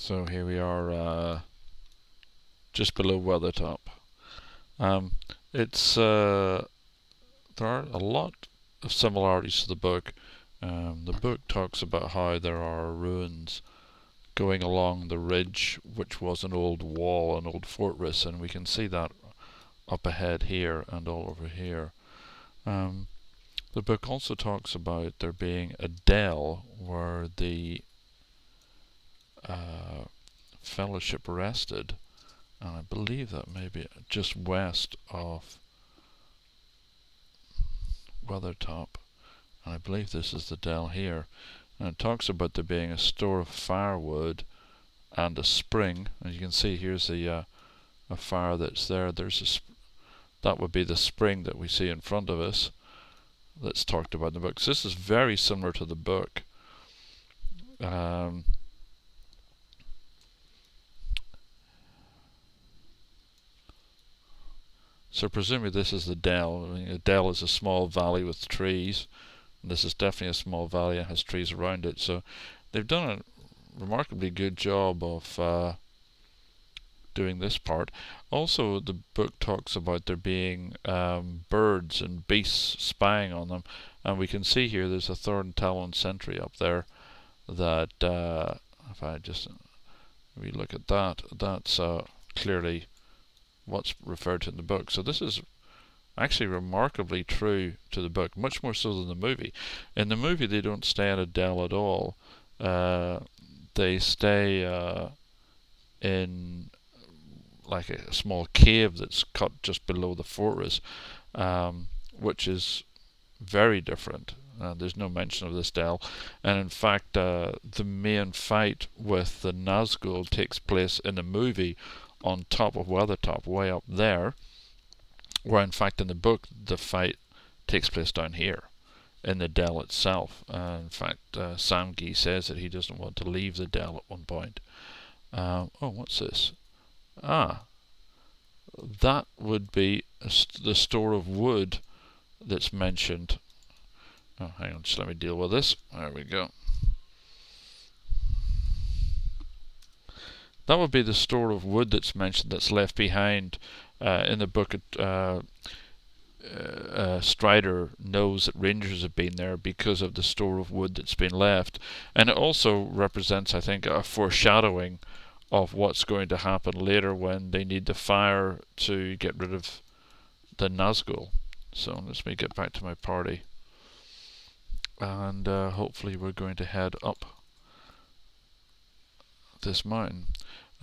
So here we are, just below Weathertop. Um, it's there are a lot of similarities to the book. The book talks about how there are ruins going along the ridge, which was an old wall, an old fortress, and we can see that up ahead here and all over here. Um, the book also talks about there being a dell where the uh, fellowship rested, and I believe that may be just west of Weathertop, and I believe this is the dell here. And it talks about there being a store of firewood and a spring. As you can see, here's a fire that's there. That would be the spring that we see in front of us. That's talked about in the book. So this is very similar to the book. So presumably this is the dell. I mean, a dell is a small valley with trees. And this is definitely a small valley and has trees around it. So they've done a remarkably good job of doing this part. Also, the book talks about there being birds and beasts spying on them, and we can see here there's a thorn talon sentry up there. That if I just look at that, that's clearly what's referred to in the book. So this is actually remarkably true to the book, much more so than the movie. In the movie, they don't stay in a dell at all. They stay in like a small cave that's cut just below the fortress, which is very different. There's no mention of this dell, and in fact, the main fight with the Nazgul takes place in the movie on top of Weathertop, way up there, where in fact in the book the fight takes place down here in the dell itself. In fact, Samgi says that he doesn't want to leave the dell at one point. Oh, what's this? Ah, that would be the store of wood that's mentioned. Oh, hang on, just let me deal with this. There we go. That would be the store of wood that's mentioned, that's left behind in the book. Strider knows that rangers have been there because of the store of wood that's been left, and it also represents, I think, a foreshadowing of what's going to happen later when they need the fire to get rid of the Nazgul. So let me get back to my party, and hopefully we're going to head up this mountain.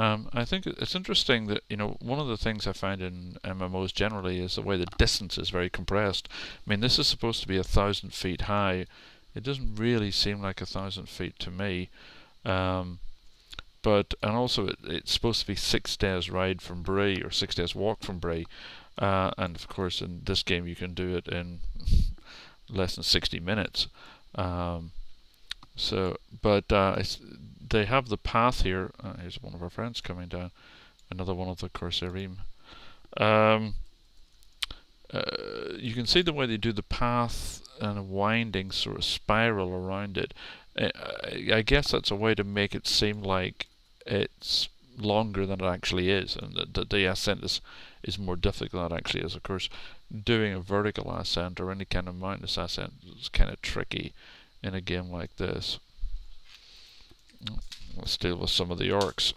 I think it's interesting that, one of the things I find in MMOs generally is the way the distance is very compressed. I mean, this is supposed to be 1,000 feet high. It doesn't really seem like 1,000 feet to me. And also it's supposed to be 6 days ride from Bray, or 6 days walk from Bray. And of course in this game you can do it in less than 60 minutes. They have the path here. Here's one of our friends coming down. Another one of the Corsarim. You can see the way they do the path and a winding sort of spiral around it. I guess that's a way to make it seem like it's longer than it actually is, and that the ascent is more difficult than it actually is. Of course, doing a vertical ascent or any kind of mountainous ascent is kind of tricky in a game like this. Let's deal with some of the orcs.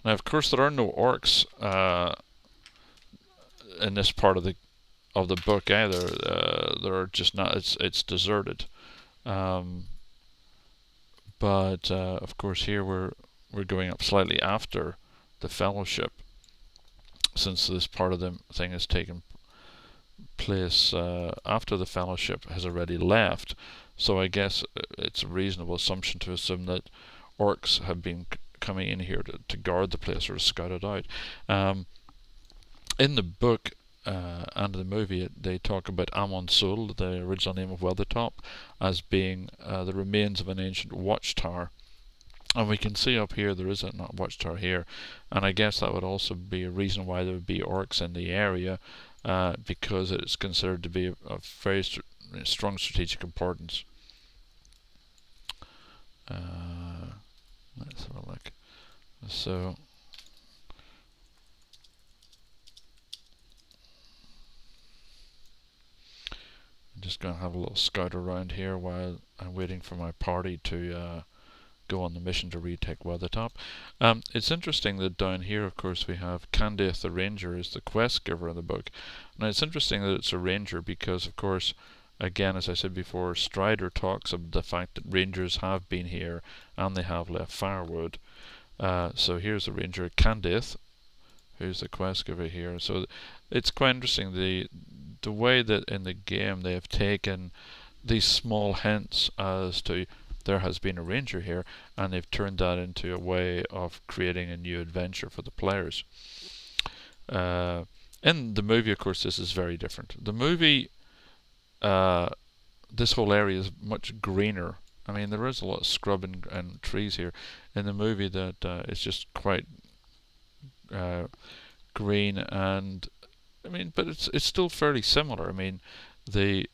Now, of course, there are no orcs in this part of the book either. There are just not. It's deserted. Of course, here we're going up slightly after the Fellowship, since this part of the thing has taken place after the Fellowship has already left. So I guess it's a reasonable assumption to assume that orcs have been coming in here to guard the place or to scout it out. In the book and the movie, they talk about Amon Sul, the original name of Weathertop, as being the remains of an ancient watchtower. And we can see up here there is a watchtower here, and I guess that would also be a reason why there would be orcs in the area, because it's considered to be of very strong strategic importance. Let's have a look. So I'm just going to have a little scout around here while I'm waiting for my party to go on the mission to retake Weathertop. It's interesting that down here, of course, we have Candace the Ranger is the quest giver in the book. Now, it's interesting that it's a ranger because, of course, again, as I said before, Strider talks of the fact that rangers have been here and they have left firewood. So here's the ranger Candace, who's the quest giver here. So it's quite interesting the way that in the game they have taken these small hints as to there has been a ranger here, and they've turned that into a way of creating a new adventure for the players. In the movie, of course, this is very different. The movie, this whole area is much greener. I mean, there is a lot of scrub and trees here. In the movie, that it's just quite green, and I mean, but it's still fairly similar. I mean, the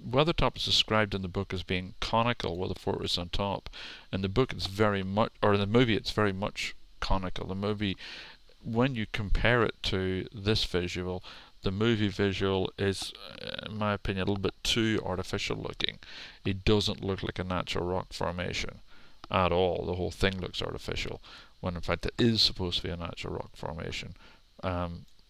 Weathertop is described in the book as being conical with a fortress on top. In the book, it's very much, or in the movie, it's very much conical. The movie, when you compare it to this visual, the movie visual is, in my opinion, a little bit too artificial looking. It doesn't look like a natural rock formation at all. The whole thing looks artificial, when in fact it is supposed to be a natural rock formation.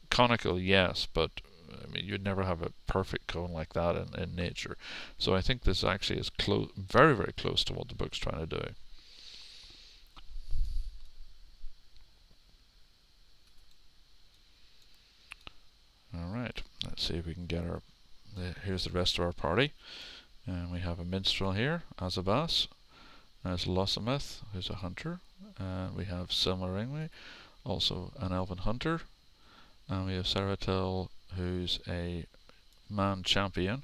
Conical, yes, but I mean, you'd never have a perfect cone like that in nature. So I think this actually is very, very close to what the book's trying to do. Alright, let's see if we can get here's the rest of our party. And we have a minstrel here, Azabas. There's Losamith, who's a hunter. And we have Silmaringwe, also an elven hunter. And we have Saratel, who's a man champion.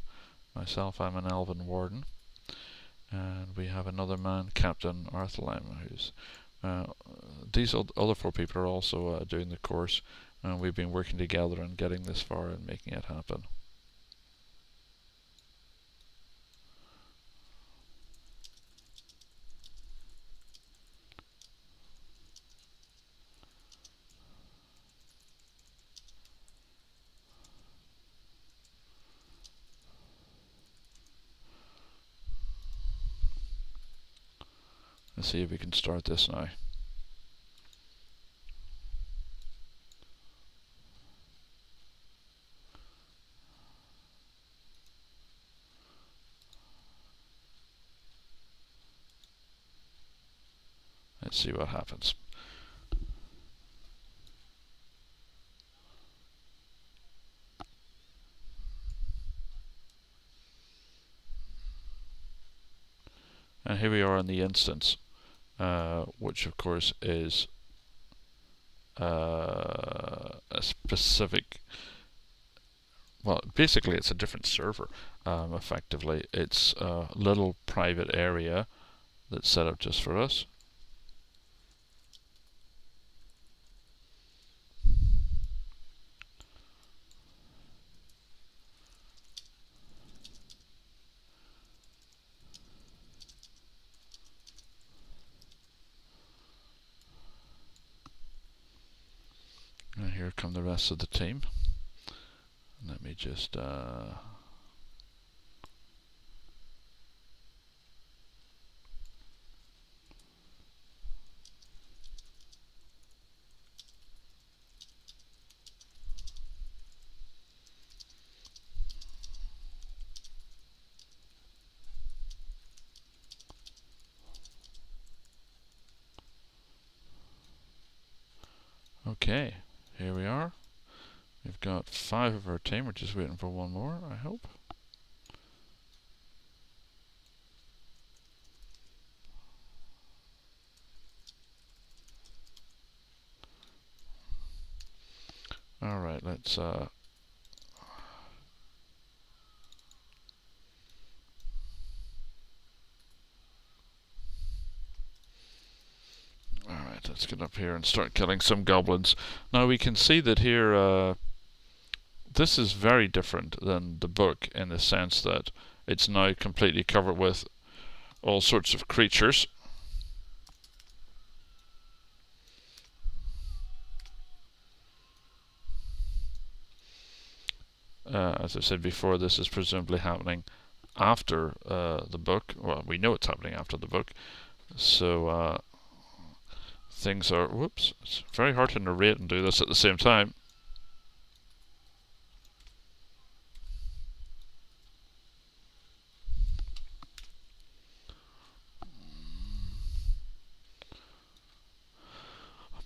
Myself, I'm an elven warden. And we have another man, Captain Arthelheim, who's these other four people are also doing the course, and we've been working together on getting this far and making it happen. Let's see if we can start this now. Let's see what happens. And here we are in the instance, which of course is a specific, well, basically it's a different server. Effectively, it's a little private area that's set up just for us. And here come the rest of the team. Let me just okay, here we are. We've got 5 of our team. We're just waiting for one more, I hope. Alright, let's alright, let's get up here and start killing some goblins. Now we can see that here this is very different than the book in the sense that it's now completely covered with all sorts of creatures. as I said before, this is presumably happening after the book. Well, we know it's happening after the book. So things are... Whoops. It's very hard to narrate and do this at the same time.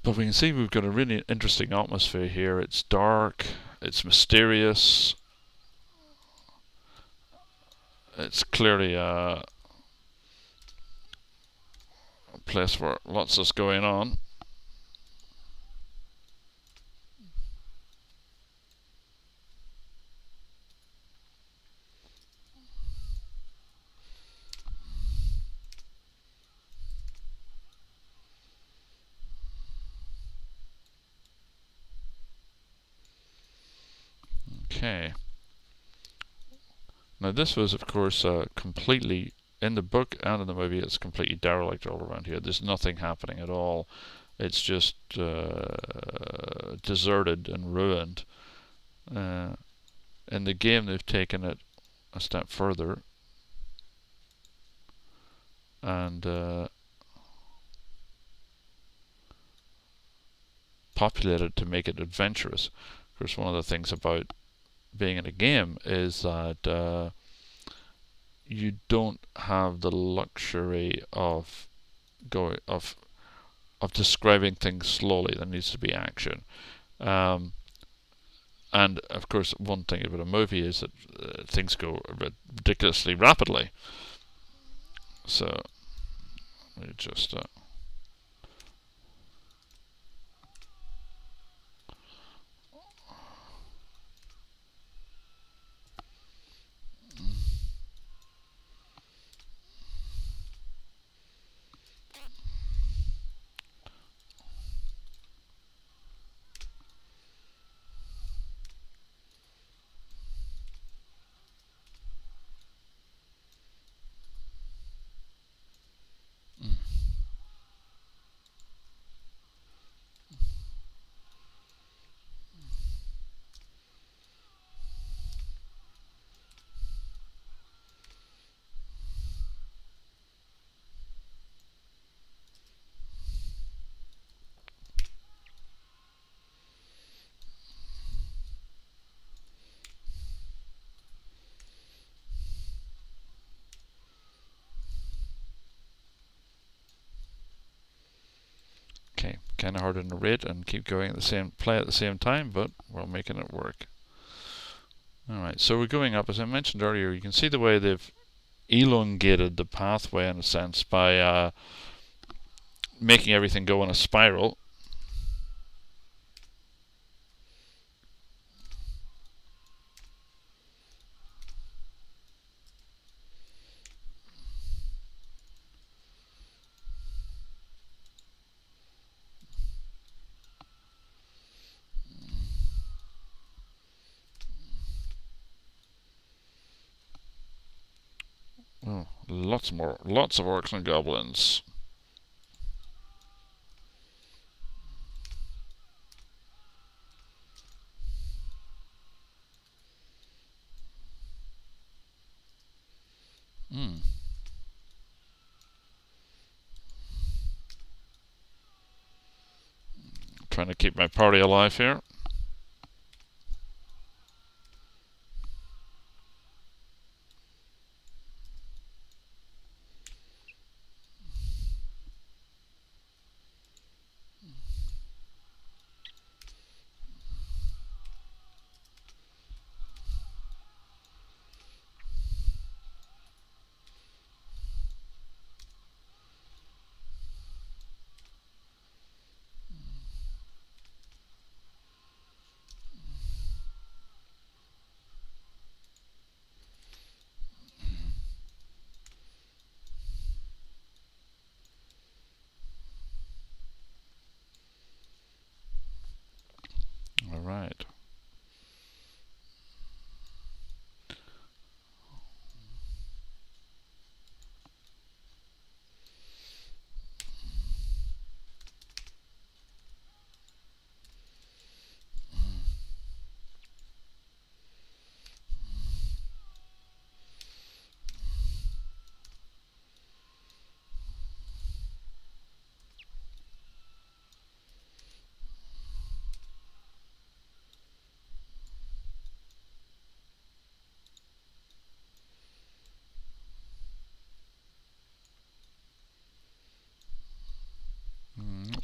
But we can see we've got a really interesting atmosphere here. It's dark, it's mysterious, it's clearly a place where lots is going on. Okay. Now this was, of course, completely, in the book and in the movie, it's completely derelict all around here. There's nothing happening at all. It's just deserted and ruined. In the game, they've taken it a step further and populated to make it adventurous. Of course, one of the things about being in a game is that you don't have the luxury of describing things slowly. There needs to be action. And of course, one thing about a movie is that things go ridiculously rapidly. So we just okay, kind of hard to narrate and keep going at the same play at the same time, but we're making it work. All right, so we're going up. As I mentioned earlier, you can see the way they've elongated the pathway in a sense by making everything go in a spiral. Oh, lots of orcs and goblins. Hmm. Trying to keep my party alive here.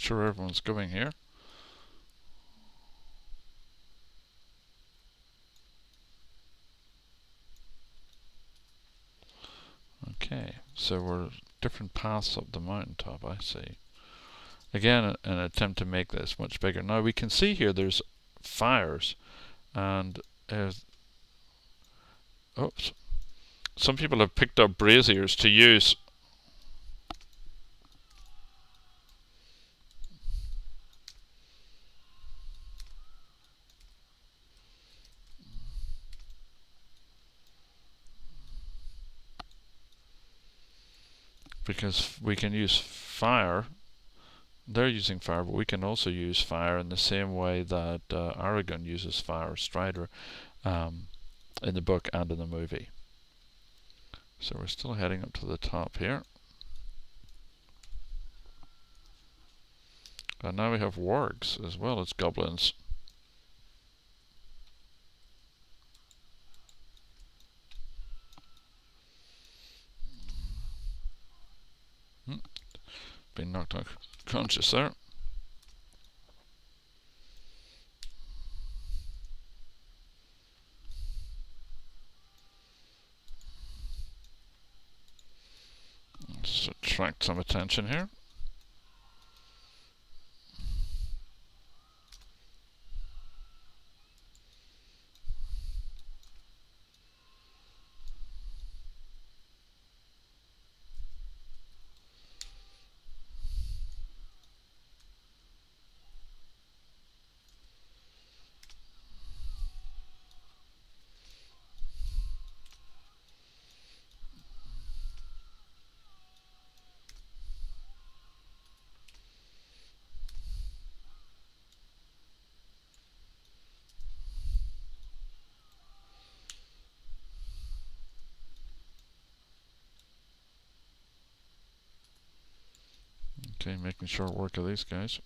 sure everyone's going here. Okay, so we're different paths up the mountaintop, I see. Again, an attempt to make this much bigger. Now we can see here there's fires, and oops, some people have picked up braziers to use. Because we can use fire. They're using fire, but we can also use fire in the same way that Aragon uses fire, Strider, in the book and in the movie. So we're still heading up to the top here. And now we have wargs as well as goblins. Been knocked unconscious there. Let's attract some attention here. Okay, making short work of these guys.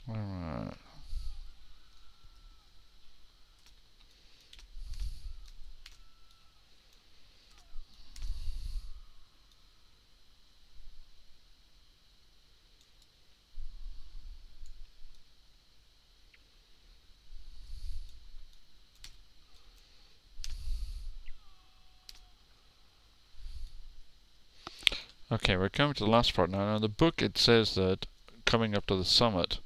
Alright. Okay, we're coming to the last part now. Now, in the book it says that coming up to the summit,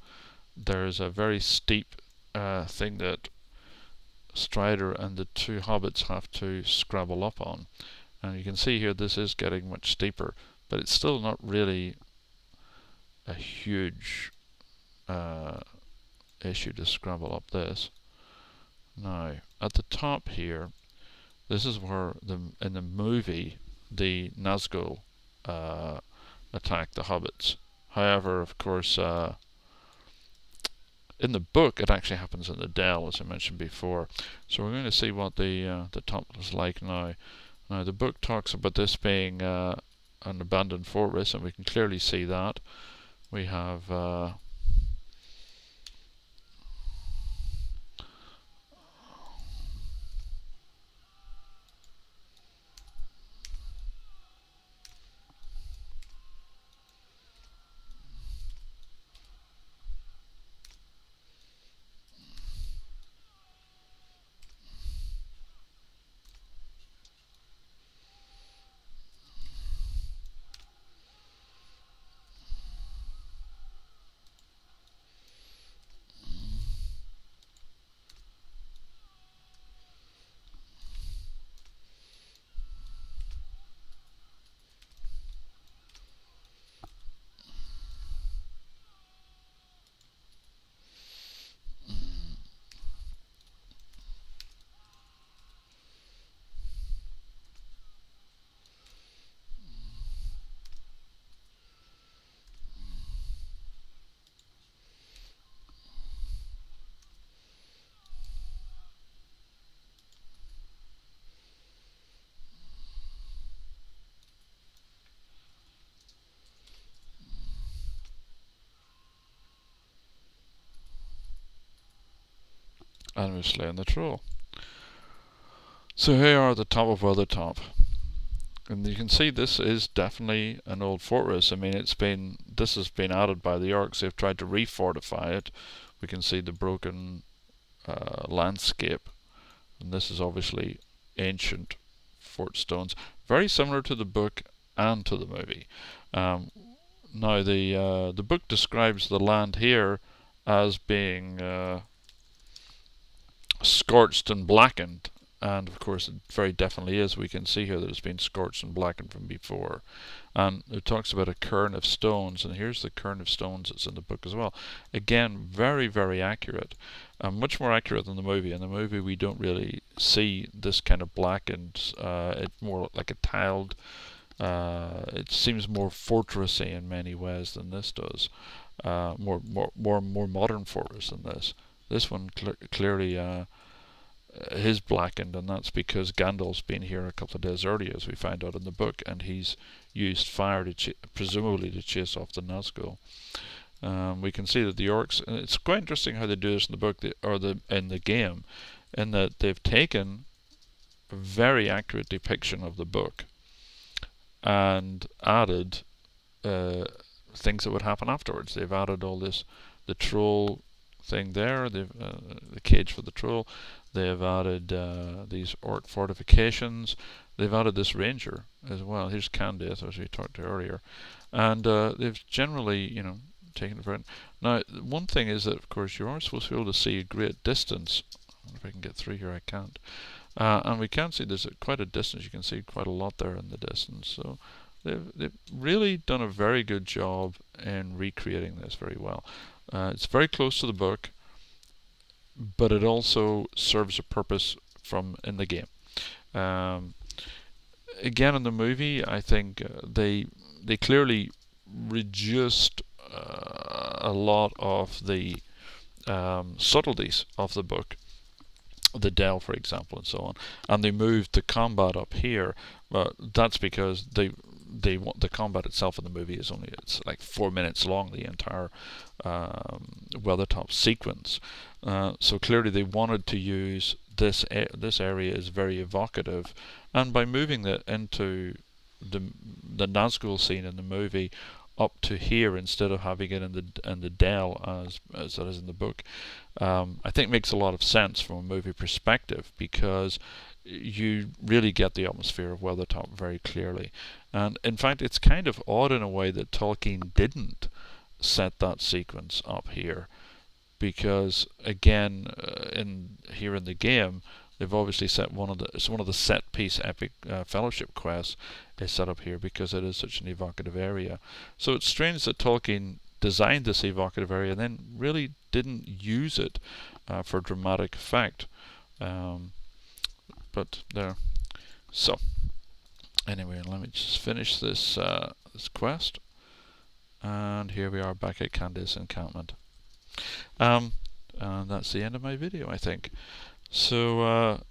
there's a very steep thing that Strider and the two hobbits have to scrabble up on. And you can see here this is getting much steeper, but it's still not really a huge issue to scrabble up this. Now, at the top here, this is where in the movie the Nazgul attack the hobbits. However, of course, in the book it actually happens in the Dell, as I mentioned before. So we're going to see what the top is like now. Now the book talks about this being an abandoned fortress, and we can clearly see that. We have and we've slain the troll. So here are the top of Weathertop. And you can see this is definitely an old fortress. I mean, this has been added by the orcs. They've tried to refortify it. We can see the broken landscape, and this is obviously ancient fort stones, very similar to the book and to the movie. Now the book describes the land here as being scorched and blackened, and of course it very definitely is. We can see here that it's been scorched and blackened from before, and it talks about a cairn of stones, and here's the cairn of stones that's in the book as well. Again, very, very accurate, much more accurate than the movie. In the movie we don't really see this kind of blackened, it's more like a tiled, it seems more fortressy in many ways than this does. More modern fortress than this. This one clearly is blackened, and that's because Gandalf's been here a couple of days earlier, as we find out in the book, and he's used fire to presumably to chase off the Nazgul. We can see that the orcs, and it's quite interesting how they do this in the book, in the game, in that they've taken a very accurate depiction of the book and added things that would happen afterwards. They've added all this, the troll thing there, the cage for the troll. They've added these orc fortifications. They've added this ranger as well. Here's Candace, as we talked to earlier, and they've generally, taken it for it. Now, one thing is that, of course, you are supposed to be able to see a great distance. If I can get through here, I can't. And we can see there's quite a distance. You can see quite a lot there in the distance. So they've really done a very good job in recreating this very well. It's very close to the book, but it also serves a purpose from in the game. Again, in the movie, I think they clearly reduced a lot of the subtleties of the book, the Dell, for example, and so on, and they moved the combat up here. But that's because they want the combat itself in the movie it's like 4 minutes long, the entire Weathertop sequence. So clearly they wanted to use this area is very evocative, and by moving that into the Nazgul scene in the movie up to here instead of having it in the Dell as that is in the book, I think makes a lot of sense from a movie perspective, because you really get the atmosphere of Weathertop very clearly. And in fact, it's kind of odd in a way that Tolkien didn't set that sequence up here, because again, in the game, they've obviously set one of the set piece epic fellowship quests is set up here because it is such an evocative area. So it's strange that Tolkien designed this evocative area and then really didn't use it for dramatic effect. But there. So anyway, let me just finish this this quest, and here we are back at Candace encampment. And that's the end of my video, I think. So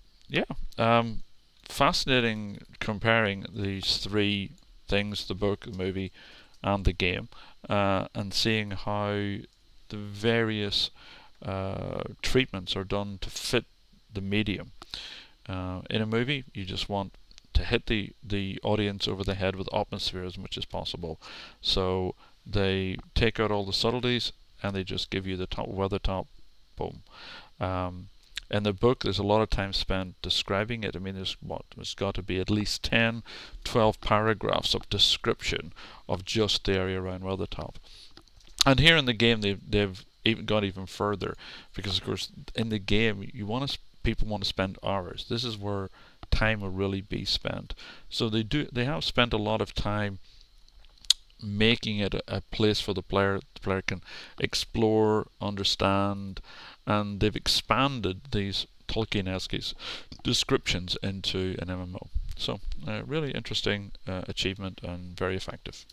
fascinating comparing these three things: the book, the movie, and the game, and seeing how the various treatments are done to fit the medium. In a movie, you just want to hit the audience over the head with atmosphere as much as possible. So they take out all the subtleties and they just give you the top Weathertop, boom. In the book, there's a lot of time spent describing it. I mean, there's got to be at least 10, 12 paragraphs of description of just the area around Weathertop. And here in the game, they've even gone even further, because of course in the game people want to spend hours. This is where time will really be spent. So they have spent a lot of time making it a place for the player. The player can explore, understand, and they've expanded these Tolkien-esque descriptions into an MMO. So really interesting achievement and very effective.